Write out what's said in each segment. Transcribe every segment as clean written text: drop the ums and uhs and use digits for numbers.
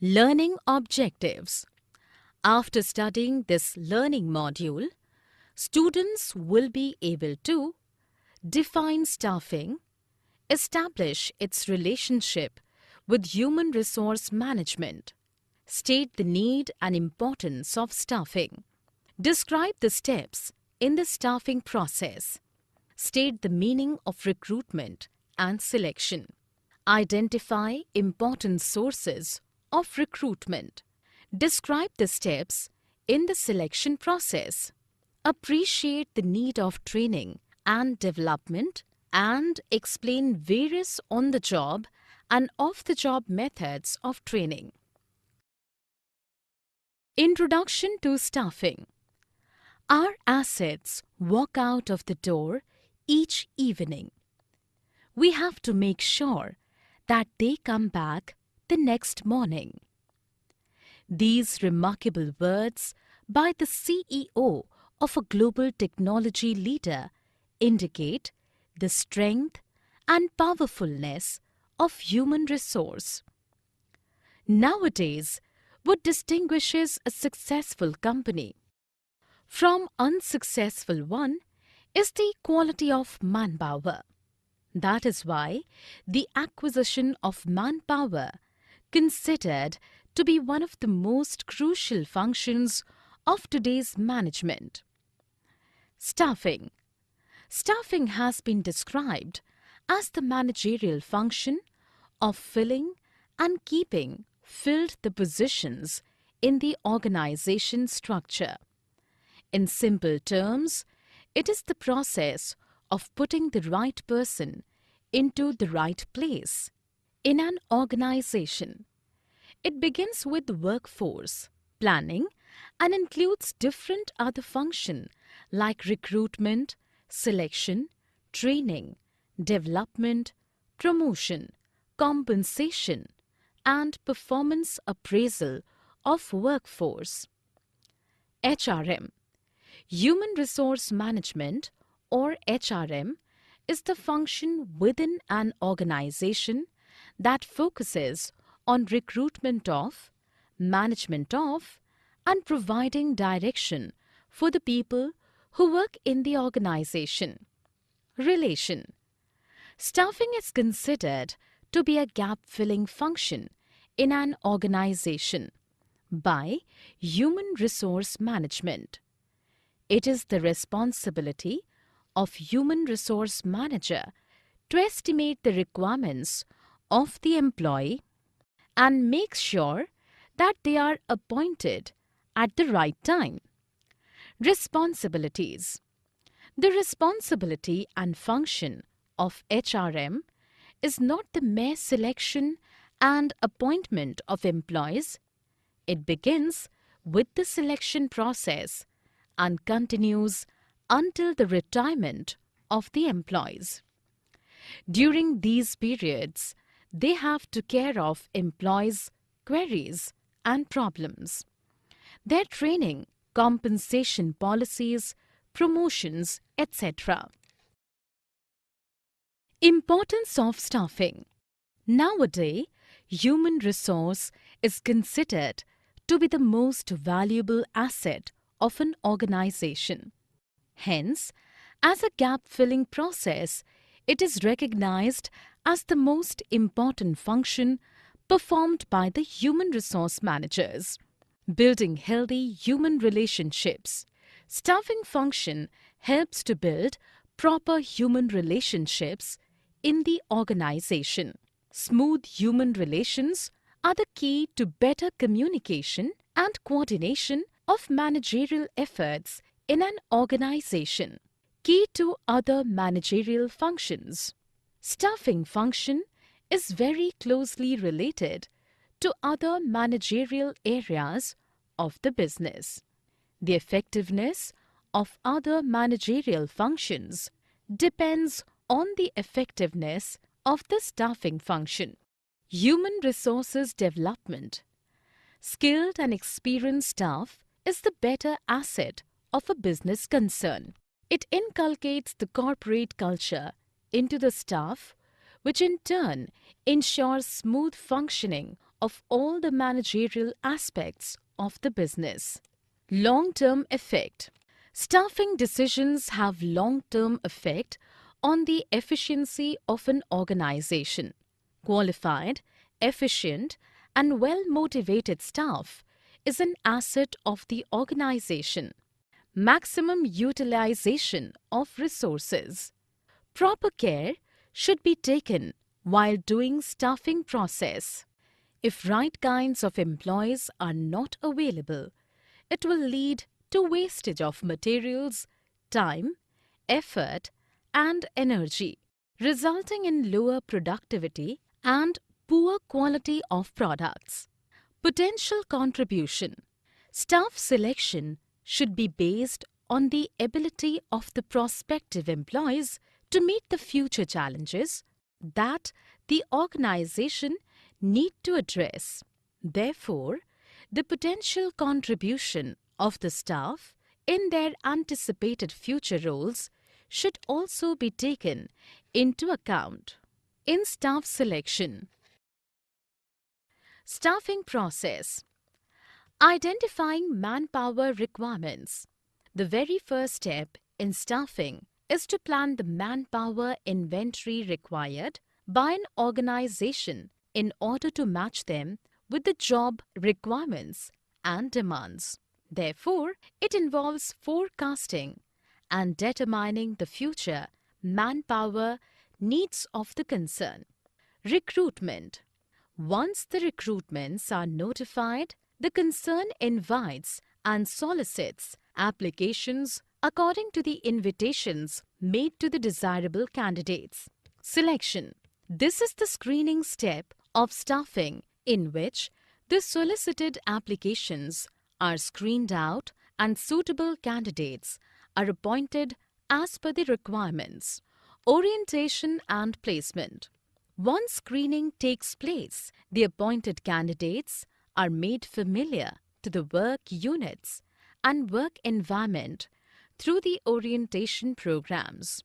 Learning objectives. After studying this learning module, students will be able to define staffing, establish its relationship with human resource management, state the need and importance of staffing, describe the steps in the staffing process, state the meaning of recruitment and selection, identify important sources of recruitment, describe the steps in the selection process, appreciate the need of training and development, and explain various on-the-job and off-the-job methods of training. Introduction to staffing. Our assets walk out of the door each evening. We have to make sure that they come back the next morning. These remarkable words by the CEO of a global technology leader indicate the strength and powerfulness of human resource. Nowadays, what distinguishes a successful company from unsuccessful one is the quality of manpower. That is why the acquisition of manpower considered to be one of the most crucial functions of today's management. Staffing. Staffing has been described as the managerial function of filling and keeping filled the positions in the organization structure. In simple terms, it is the process of putting the right person into the right place in an organization. It begins with workforce planning and includes different other functions like recruitment, selection, training, development, promotion, compensation, and performance appraisal of workforce. HRM. Human Resource Management, or HRM, is the function within an organization that focuses on recruitment of, management of, and providing direction for the people who work in the organization. Relation. Staffing is considered to be a gap-filling function in an organization by human resource management. It is the responsibility of human resource manager to estimate the requirements of the employee and make sure that they are appointed at the right time. Responsibilities. The responsibility and function of HRM is not the mere selection and appointment of employees. It begins with the selection process and continues until the retirement of the employees. During these periods, they have to care of employees' queries and problems, their training, compensation policies, promotions, etc. Importance of staffing. Nowadays, human resource is considered to be the most valuable asset of an organization. Hence, as a gap-filling process, it is recognized as the most important function performed by the human resource managers. Building healthy human relationships. Staffing function helps to build proper human relationships in the organization. Smooth human relations are the key to better communication and coordination of managerial efforts in an organization. Key to other managerial functions. Staffing function is very closely related to other managerial areas of the business. The effectiveness of other managerial functions depends on the effectiveness of the staffing function. Human resources development. Skilled and experienced staff is the better asset of a business concern. It inculcates the corporate culture into the staff, which in turn ensures smooth functioning of all the managerial aspects of the business. Long-term effect. Staffing decisions have long-term effect on the efficiency of an organization. Qualified, efficient, and well-motivated staff is an asset of the organization. Maximum utilization of resources. Proper care should be taken while doing staffing process. If right kinds of employees are not available, it will lead to wastage of materials, time, effort, and energy, resulting in lower productivity and poor quality of products. Potential contribution. Staff selection should be based on the ability of the prospective employees to meet the future challenges that the organization need to address. Therefore, the potential contribution of the staff in their anticipated future roles should also be taken into account. In staff selection. Staffing process. Identifying manpower requirements. The very first step in staffing is to plan the manpower inventory required by an organization in order to match them with the job requirements and demands. Therefore, it involves forecasting and determining the future manpower needs of the concern. Recruitment. Once the recruitments are notified, the concern invites and solicits applications according to the invitations made to the desirable candidates. Selection. This is the screening step of staffing in which the solicited applications are screened out and suitable candidates are appointed as per the requirements. Orientation and placement. Once screening takes place, the appointed candidates are made familiar to the work units and work environment through the orientation programs.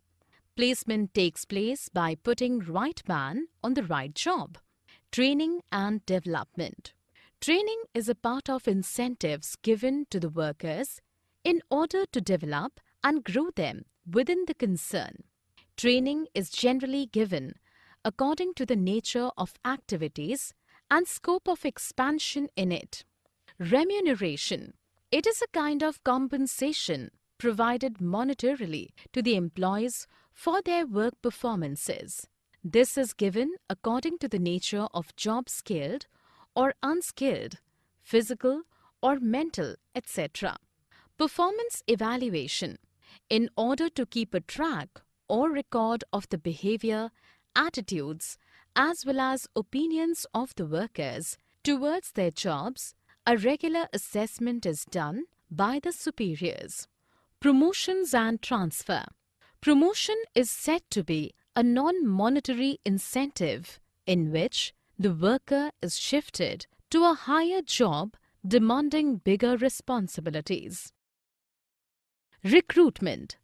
Placement takes place by putting right man on the right job. Training and development. Training is a part of incentives given to the workers in order to develop and grow them within the concern. Training is generally given according to the nature of activities and scope of expansion in it. Remuneration. It is a kind of compensation provided monetarily to the employees for their work performances. This is given according to the nature of job skilled or unskilled, physical or mental, etc. Performance evaluation. In order to keep a track or record of the behavior, attitudes, as well as opinions of the workers towards their jobs, a regular assessment is done by the superiors. Promotions and transfer. Promotion is said to be a non-monetary incentive in which the worker is shifted to a higher job demanding bigger responsibilities. Recruitment.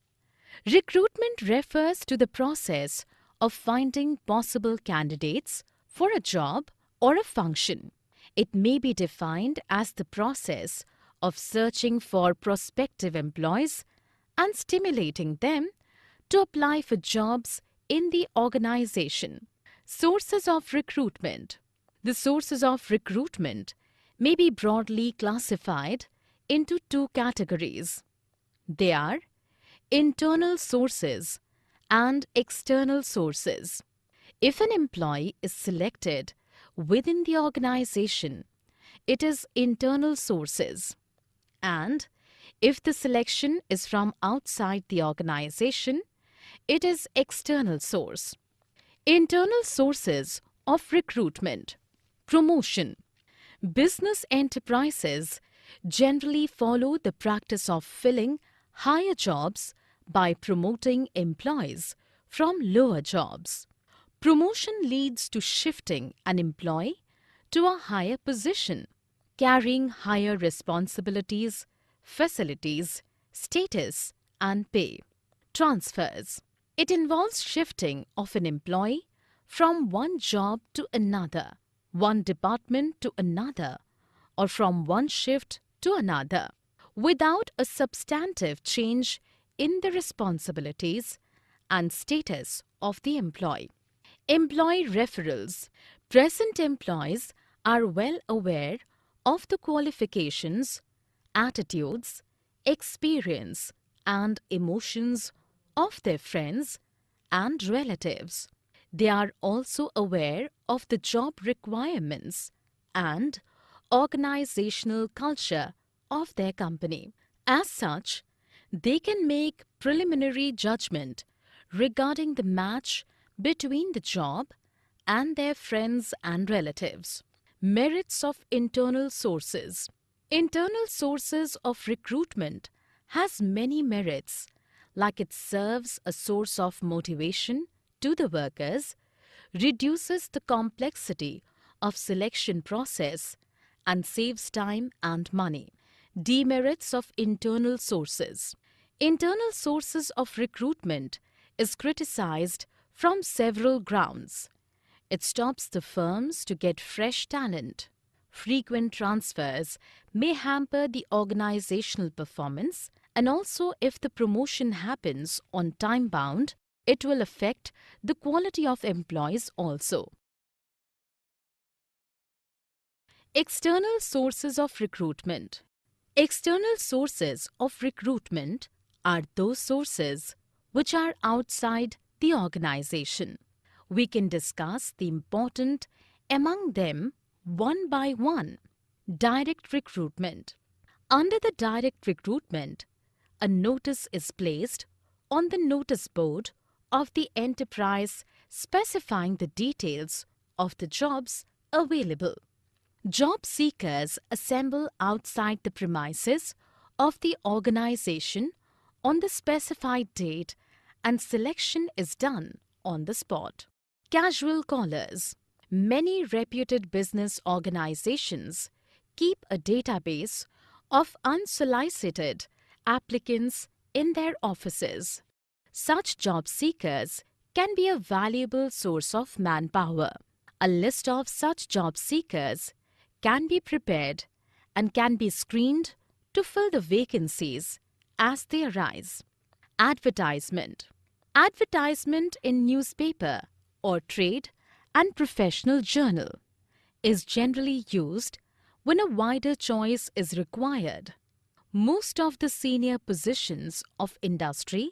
Recruitment refers to the process of finding possible candidates for a job or a function. It may be defined as the process of searching for prospective employees and stimulating them to apply for jobs in the organization. Sources of recruitment. The sources of recruitment may be broadly classified into two categories. They are internal sources and external sources. If an employee is selected within the organization, it is internal sources. And if the selection is from outside the organization, it is external source. Internal sources of recruitment. Promotion. Business enterprises generally follow the practice of filling higher jobs by promoting employees from lower jobs. Promotion leads to shifting an employee to a higher position, carrying higher responsibilities, facilities, status, and pay. Transfers. It involves shifting of an employee from one job to another one department to another, or from one shift to another, without a substantive change in the responsibilities and status of the employee. Employee referrals. Present employees are well aware of the qualifications, attitudes, experience, and emotions of their friends and relatives. They are also aware of the job requirements and organizational culture of their company. As such, they can make preliminary judgment regarding the match between the job and their friends and relatives. Merits of internal sources. Internal sources of recruitment has many merits, like it serves a source of motivation to the workers, reduces the complexity of selection process, and saves time and money. Demerits of internal sources. Internal sources of recruitment is criticized from several grounds. It stops the firms to get fresh talent. Frequent transfers may hamper the organizational performance, and also if the promotion happens on time bound, it will affect the quality of employees also. External sources of recruitment. External sources of recruitment are those sources which are outside the organization. We can discuss the important among them one by one. Direct recruitment. Under the direct recruitment, a notice is placed on the notice board of the enterprise specifying the details of the jobs available. Job seekers assemble outside the premises of the organization on the specified date and selection is done on the spot. Casual callers. Many reputed business organizations keep a database of unsolicited applicants in their offices. Such job seekers can be a valuable source of manpower. A list of such job seekers can be prepared and can be screened to fill the vacancies as they arise. Advertisement. Advertisement in newspaper or trade and professional journal is generally used when a wider choice is required. Most of the senior positions of industry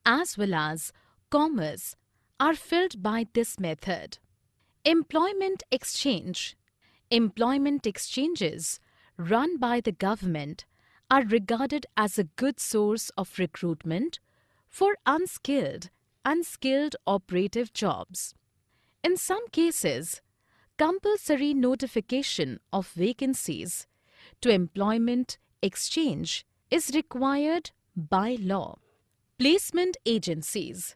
as well as commerce are filled by this method. Employment exchange. Employment exchanges run by the government are regarded as a good source of recruitment for unskilled and skilled operative jobs. In some cases, compulsory notification of vacancies to employment exchange is required by law. Placement agencies.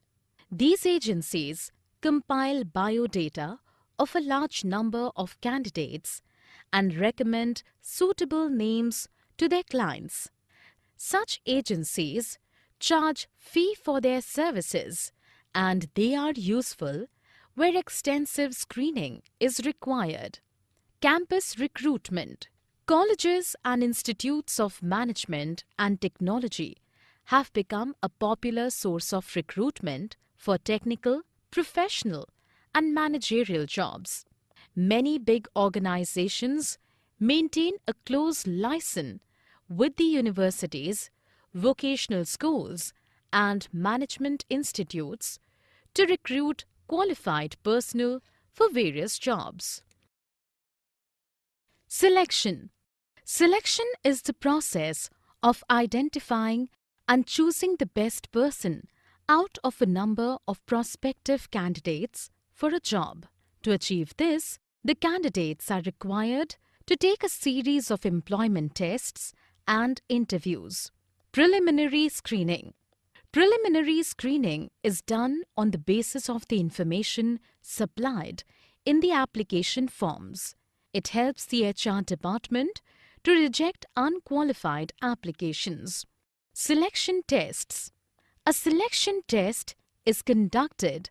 These agencies compile biodata of a large number of candidates and recommend suitable names to their clients. Such agencies charge fee for their services and they are useful where extensive screening is required. Campus recruitment. Colleges and institutes of management and technology have become a popular source of recruitment for technical, professional, and managerial jobs. Many big organizations maintain a close liaison with the universities, vocational schools, and management institutes to recruit qualified personnel for various jobs. Selection. Selection is the process of identifying and choosing the best person out of a number of prospective candidates for a job. To achieve this, the candidates are required to take a series of employment tests and interviews. Preliminary screening. Preliminary screening is done on the basis of the information supplied in the application forms. It helps the HR department to reject unqualified applications. Selection tests. A selection test is conducted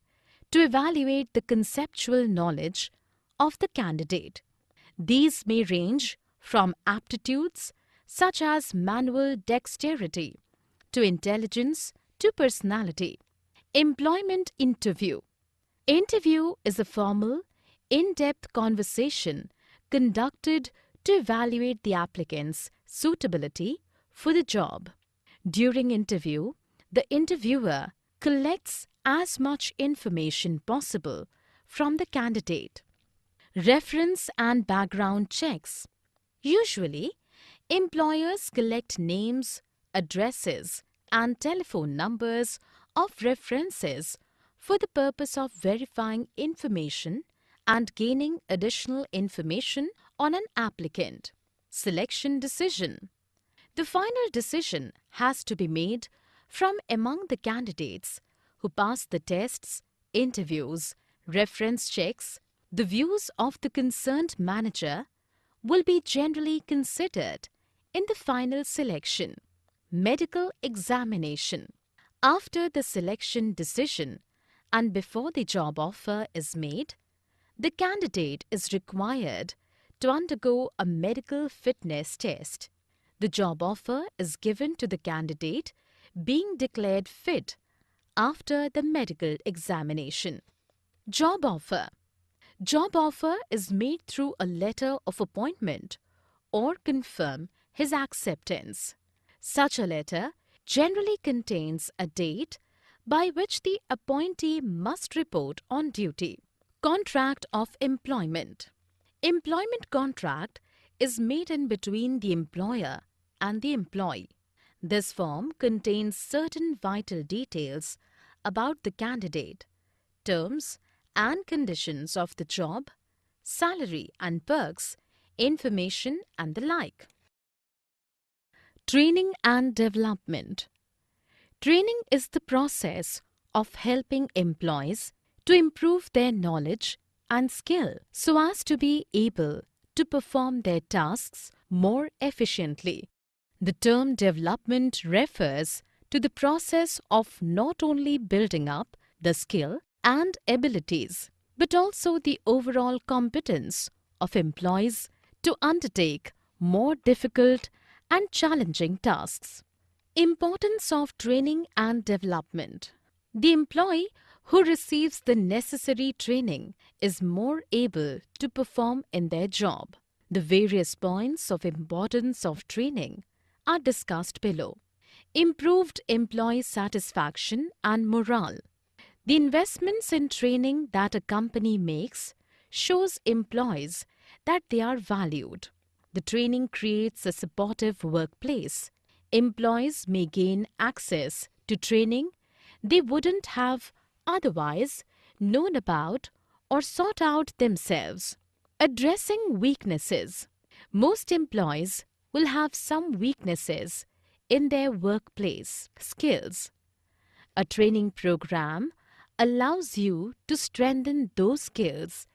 to evaluate the conceptual knowledge of the candidate. These may range from aptitudes such as manual dexterity to intelligence to personality. Employment interview. Interview is a formal, in-depth conversation conducted to evaluate the applicant's suitability for the job. During interview, the interviewer collects as much information possible from the candidate. Reference and background checks. Usually, employers collect names, addresses, and telephone numbers of references for the purpose of verifying information and gaining additional information on an applicant. Selection decision. The final decision has to be made from among the candidates who pass the tests, interviews, reference checks. The views of the concerned manager will be generally considered in the final selection. Medical examination. After the selection decision and before the job offer is made, the candidate is required to undergo a medical fitness test. The job offer is given to the candidate being declared fit after the medical examination. Job offer. Job offer is made through a letter of appointment or confirm his acceptance. Such a letter generally contains a date by which the appointee must report on duty. Contract of employment. Employment contract is made in between the employer and the employee. This form contains certain vital details about the candidate, terms and conditions of the job, salary and perks, information and the like. Training and development. Training is the process of helping employees to improve their knowledge and skill so as to be able to perform their tasks more efficiently. The term development refers to the process of not only building up the skill and abilities, but also the overall competence of employees to undertake more difficult and challenging tasks. Importance of training and development. The employee who receives the necessary training is more able to perform in their job. The various points of importance of training are discussed below. Improved employee satisfaction and morale. The investments in training that a company makes shows employees that they are valued. The training creates a supportive workplace. Employees may gain access to training they wouldn't have otherwise known about or sought out themselves. Addressing weaknesses. Most employees will have some weaknesses in their workplace skills. A training program allows you to strengthen those skills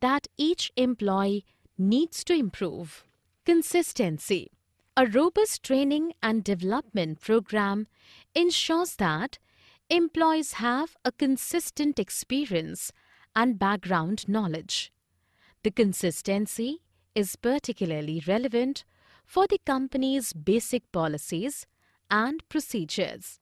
that each employee needs to improve. Consistency. A robust training and development program ensures that employees have a consistent experience and background knowledge. The consistency is particularly relevant for the company's basic policies and procedures.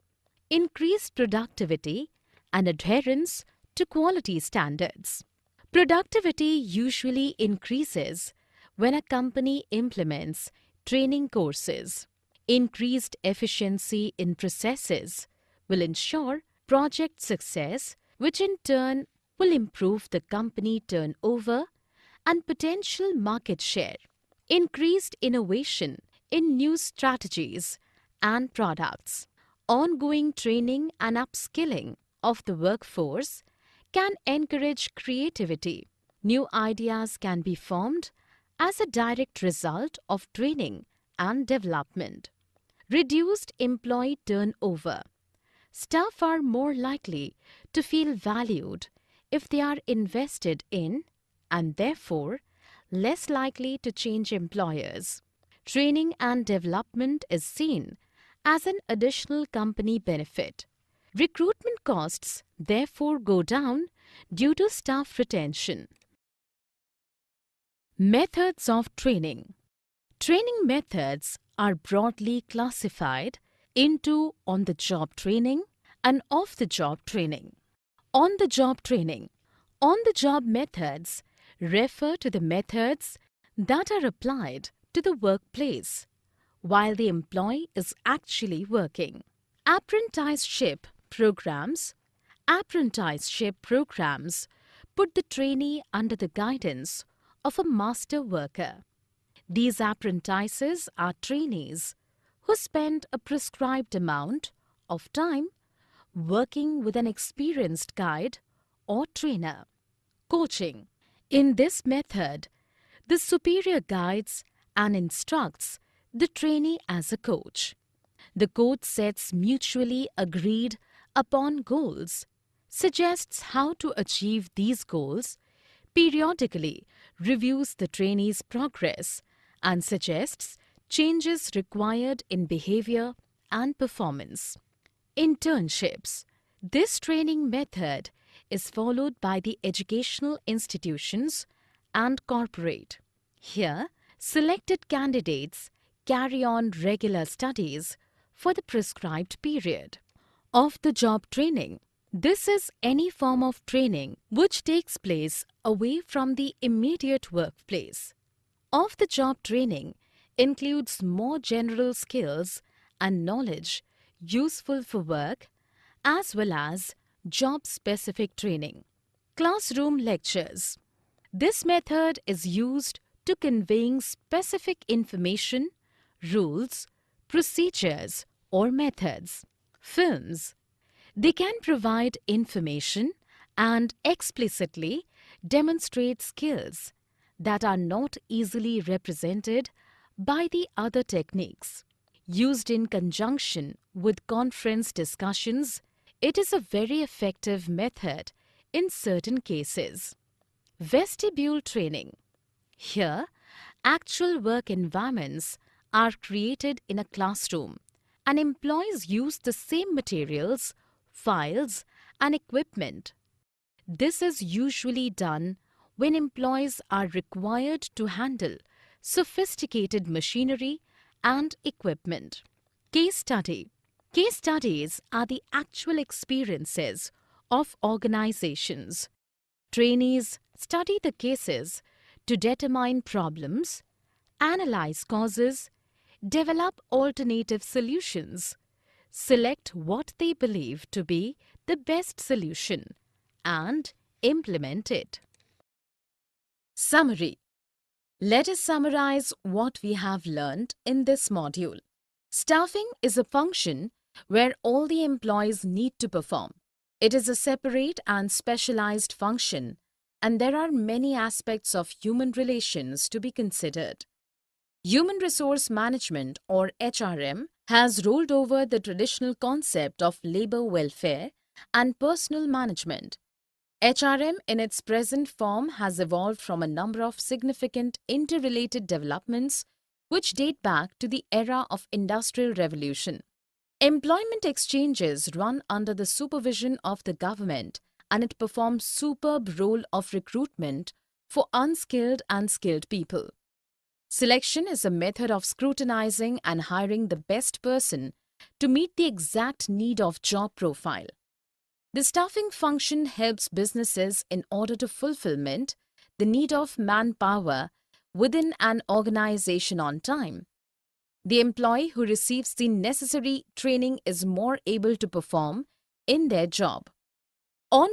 Increased productivity and adherence to quality standards. Productivity usually increases when a company implements training courses. Increased efficiency in processes will ensure project success, which in turn will improve the company turnover and potential market share. Increased innovation in new strategies and products. Ongoing training and upskilling of the workforce can encourage creativity. New ideas can be formed as a direct result of training and development. Reduced employee turnover. Staff are more likely to feel valued if they are invested in and therefore less likely to change employers. Training and development is seen as an additional company benefit. Recruitment costs therefore go down due to staff retention. Methods of training. Training methods are broadly classified into on-the-job training and off-the-job training. On-the-job training. On-the-job methods refer to the methods that are applied to the workplace while the employee is actually working. Apprenticeship programs. Apprenticeship programs put the trainee under the guidance of a master worker. These apprentices are trainees who spend a prescribed amount of time working with an experienced guide or trainer. Coaching. In this method, the superior guides and instructs the trainee as a coach. The coach sets mutually agreed upon goals, suggests how to achieve these goals, periodically reviews the trainee's progress, and suggests changes required in behavior and performance. Internships. This training method is followed by the educational institutions and corporate. Here, selected candidates carry on regular studies for the prescribed period. Off-the-job training. This is any form of training which takes place away from the immediate workplace. Off-the-job training includes more general skills and knowledge useful for work as well as job-specific training. Classroom lectures. This method is used to conveying specific information, rules, procedures, or methods. Films. They can provide information and explicitly demonstrate skills that are not easily represented by the other techniques. Used in conjunction with conference discussions, it is a very effective method in certain cases. Vestibule training. Here, actual work environments are created in a classroom and employees use the same materials, files, and equipment. This is usually done when employees are required to handle sophisticated machinery and equipment. Case study. Case studies are the actual experiences of organizations. Trainees study the cases to determine problems, analyze causes, develop alternative solutions, select what they believe to be the best solution, and implement it. Summary. Let us summarize what we have learned in this module. Staffing is a function where all the employees need to perform. It is a separate and specialized function, and there are many aspects of human relations to be considered. Human Resource Management, or HRM, has rolled over the traditional concept of labor welfare and personal management. HRM in its present form has evolved from a number of significant interrelated developments which date back to the era of Industrial Revolution. Employment exchanges run under the supervision of the government and it performs superb role of recruitment for unskilled and skilled people. Selection is a method of scrutinizing and hiring the best person to meet the exact need of job profile. The staffing function helps businesses in order to fulfillment the need of manpower within an organization on time. The employee who receives the necessary training is more able to perform in their job. On